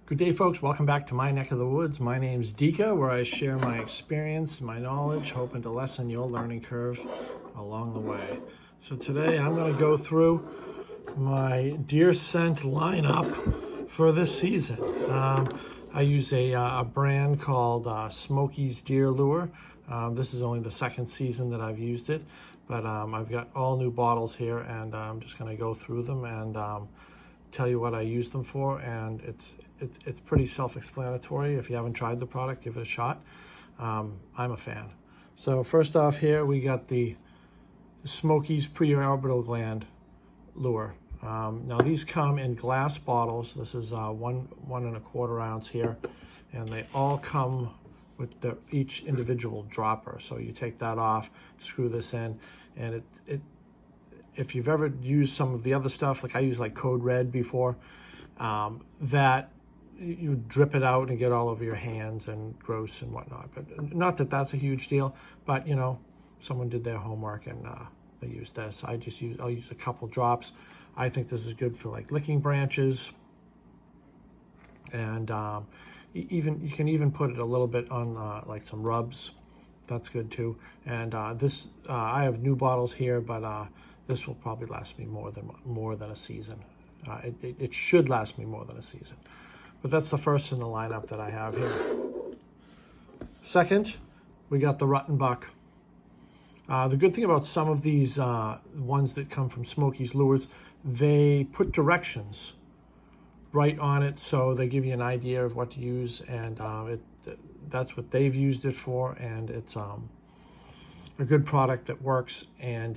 Good day, folks. Welcome back to my neck of the woods. My name's Dika, where I share my experience, my knowledge, hoping to lessen your learning curve along the way. So today I'm going to go through my deer scent lineup for this season. I use a brand called Smokies Deer Lure. This is only the second season that I've used it, but I've got all new bottles here, and I'm just going to go through them and tell you what I use them for, and it's pretty self-explanatory. If you haven't tried the product, give it a shot. I'm a fan. So first off here, we got the Smokies Preorbital Gland Lure. Now these come in glass bottles. This is 1.25 ounce here, and they all come with each individual dropper. So you take that off, screw this in, and if you've ever used some of the other stuff, like I use like Code Red before, that you drip it out and get all over your hands and gross and whatnot. But not that that's a huge deal, but you know, someone did their homework and they used this. I'll use a couple drops. I think this is good for like licking branches, and you can even put it a little bit on like some rubs. That's good too. And I have new bottles here, but this will probably last me more than a season. It should last me more than a season. But that's the first in the lineup that I have here. Second, we got the Ruttenbuck. The good thing about some of these ones that come from Smokies Lures, they put directions right on it, so they give you an idea of what to use, and that's what they've used it for, and it's a good product that works, and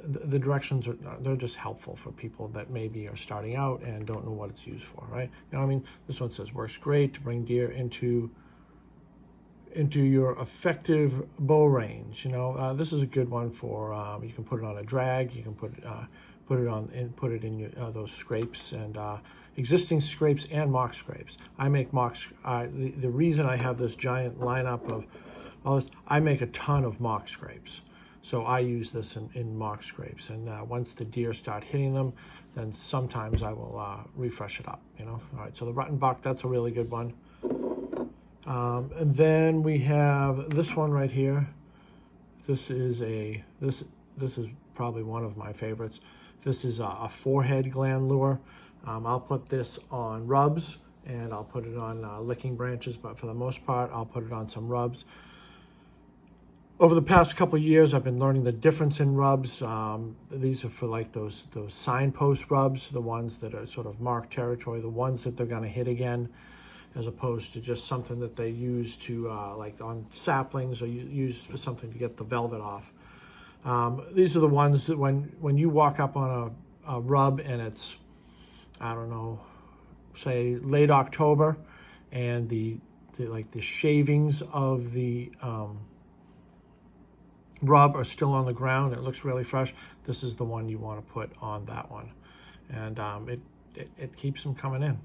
the directions they're just helpful for people that maybe are starting out and don't know what it's used for, right? You know, I mean, this one says works great to bring deer into your effective bow range. You know, this is a good one for you can put it on a drag, you can put it in those scrapes, and existing scrapes and mock scrapes. I make mocks. The reason I have this giant lineup of all this, I make a ton of mock scrapes. So I use this in mock scrapes, and once the deer start hitting them, then sometimes I will refresh it up, you know. All right, so the Ruttenbuck, that's a really good one. And then we have this one right here. This is probably one of my favorites. This is a forehead gland lure. I'll put this on rubs, and I'll put it on licking branches, but for the most part, I'll put it on some rubs. Over the past couple of years, I've been learning the difference in rubs. These are for like those signpost rubs, the ones that are sort of marked territory, the ones that they're going to hit again, as opposed to just something that they use to like on saplings or use for something to get the velvet off. These are the ones that when you walk up on a rub and it's, I don't know, say late October, and the shavings of the rub are still on the ground, it looks really fresh, this is the one you want to put on that one, and it keeps them coming in.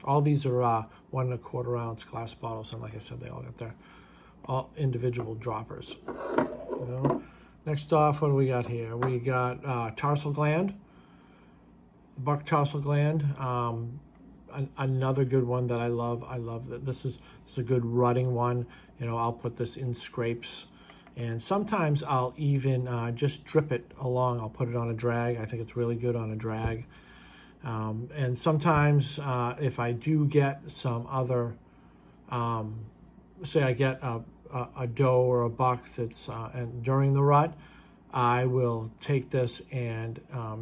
All these are 1.25 ounce glass bottles, and like I said, they all got their all individual droppers. You know? Next off, what do we got here? We got tarsal gland, buck tarsal gland. Another good one that I love. I love that this is a good rutting one. You know, I'll put this in scrapes, and sometimes I'll even just drip it along. I'll put it on a drag. I think it's really good on a drag. And sometimes if I do get some other, say I get a doe or a buck that's and during the rut, I will take this and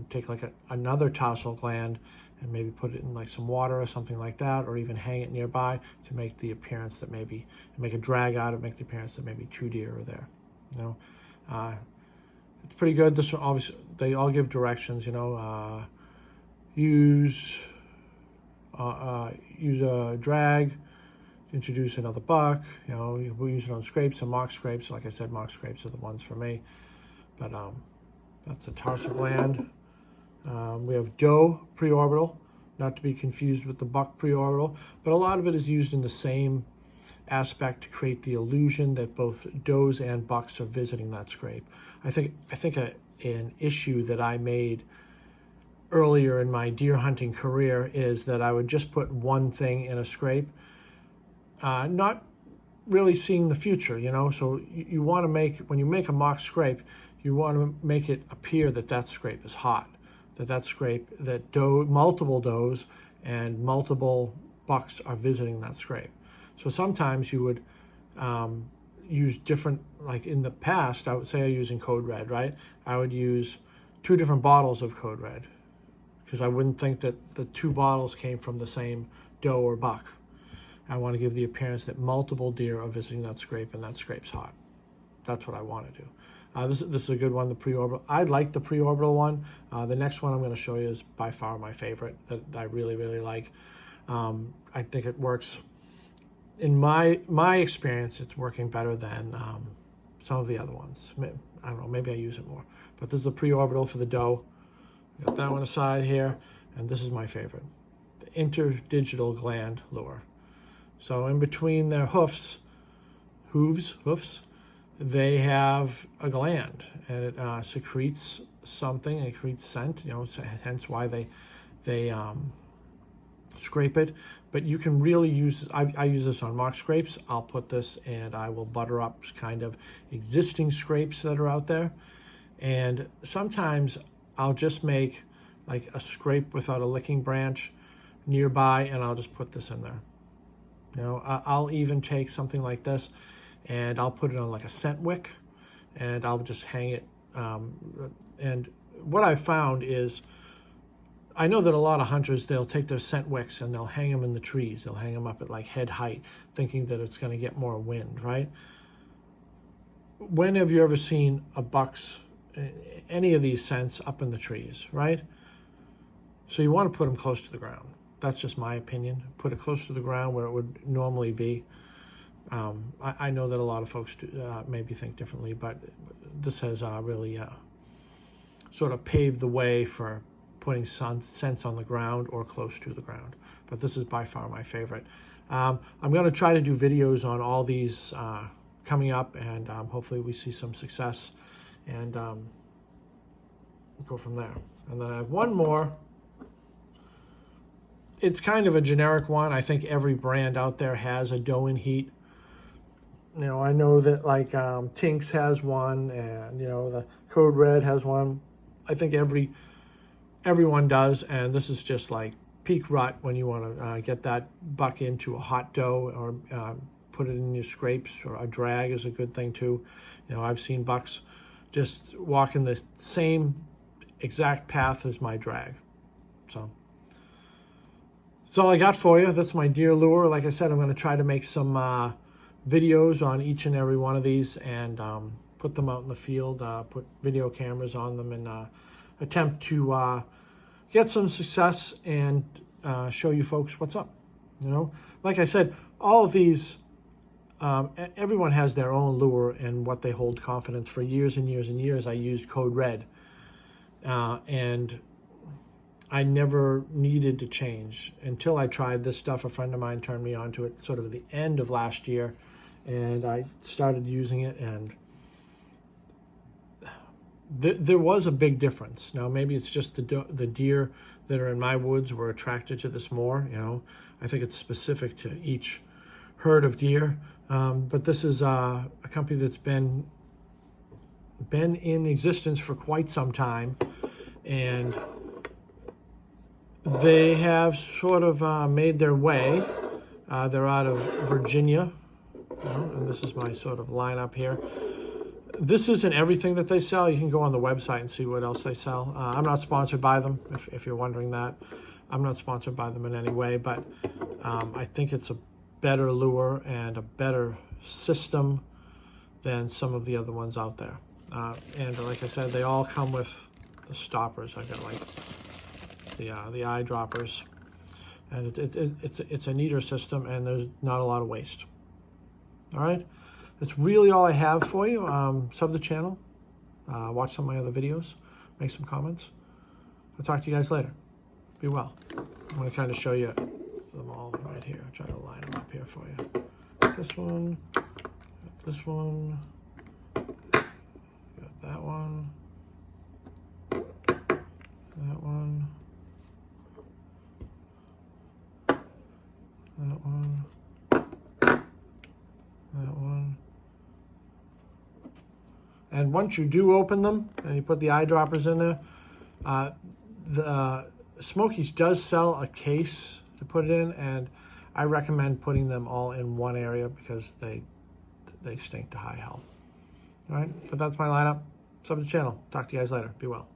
take like another tarsal gland and maybe put it in like some water or something like that, or even hang it nearby to make the appearance that maybe, make a drag out of, make the appearance that maybe 2 deer are there. You know, it's pretty good. This one, obviously, they all give directions. You know, use a drag, introduce another buck. You know, we use it on scrapes and mock scrapes. Like I said, mock scrapes are the ones for me. But that's the tarsal gland. We have doe preorbital, not to be confused with the buck preorbital, but a lot of it is used in the same aspect to create the illusion that both does and bucks are visiting that scrape. I think an issue that I made earlier in my deer hunting career is that I would just put one thing in a scrape, not really seeing the future, you know. So you want to make, when you make a mock scrape, you want to make it appear that that scrape is hot, that scrape, that multiple does and multiple bucks are visiting that scrape. So sometimes you would use different, like in the past, I would say I'm using Code Red, right? I would use 2 different bottles of Code Red because I wouldn't think that the 2 bottles came from the same doe or buck. I want to give the appearance that multiple deer are visiting that scrape and that scrape's hot. That's what I want to do. This is a good one, the preorbital. I like the preorbital one. The next one I'm going to show you is by far my favorite that I really, really like. I think it works. In my experience, it's working better than some of the other ones. I don't know, maybe I use it more. But this is the preorbital for the doe. Got that one aside here, and this is my favorite, the interdigital gland lure. So in between their hoofs, they have a gland, and it secretes something. It secretes scent. You know, hence why they scrape it. But you can really use. I use this on mock scrapes. I'll put this and I will butter up kind of existing scrapes that are out there, and sometimes I'll just make like a scrape without a licking branch nearby, and I'll just put this in there. You know, I'll even take something like this and I'll put it on like a scent wick and I'll just hang it. And what I found is, I know that a lot of hunters, they'll take their scent wicks and they'll hang them in the trees. They'll hang them up at like head height, thinking that it's going to get more wind, right? When have you ever seen a buck's, any of these scents up in the trees, right? So you want to put them close to the ground. That's just my opinion. Put it close to the ground where it would normally be. I know that a lot of folks do, maybe think differently, but this has really sort of paved the way for putting scents on the ground or close to the ground. But this is by far my favorite. I'm going to try to do videos on all these coming up, and hopefully we see some success and go from there. And then I have one more. It's kind of a generic one. I think every brand out there has a doe in heat. You know, I know that like Tinks has one, and you know the Code Red has one. I think everyone does, and this is just like peak rut when you want to get that buck into a hot doe, or put it in your scrapes, or a drag is a good thing too. You know, I've seen bucks just walking the same exact path as my drag. So that's all I got for you. That's my deer lure. Like I said, I'm going to try to make some videos on each and every one of these and put them out in the field, put video cameras on them, and attempt to get some success and show you folks what's up. You know, like I said, all of these, everyone has their own lure and what they hold confidence. For years and years and years, I used Code Red, and I never needed to change until I tried this stuff. A friend of mine turned me on to it sort of at the end of last year, and I started using it, and there was a big difference. Now, maybe it's just the deer that are in my woods were attracted to this more. You know, I think it's specific to each herd of deer. But this is a company that's been in existence for quite some time, and they have sort of made their way. They're out of Virginia, you know, and this is my sort of lineup here. This isn't everything that they sell. You can go on the website and see what else they sell. I'm not sponsored by them, if you're wondering that. I'm not sponsored by them in any way, but I think it's a better lure and a better system than some of the other ones out there. And like I said, they all come with the stoppers. I got like the eyedroppers, and it's a neater system, and there's not a lot of waste. All right, that's really all I have for you. Sub the channel, watch some of my other videos, make some comments. I'll talk to you guys later. Be well. I'm going to kind of show you them all right here. I'll try to line them up here for you. This one, this one, got that one, that one. And once you do open them and you put the eyedroppers in there, the Smokies does sell a case to put it in, and I recommend putting them all in one area because they stink to high health. All right, but that's my lineup. Sub to the channel. Talk to you guys later. Be well.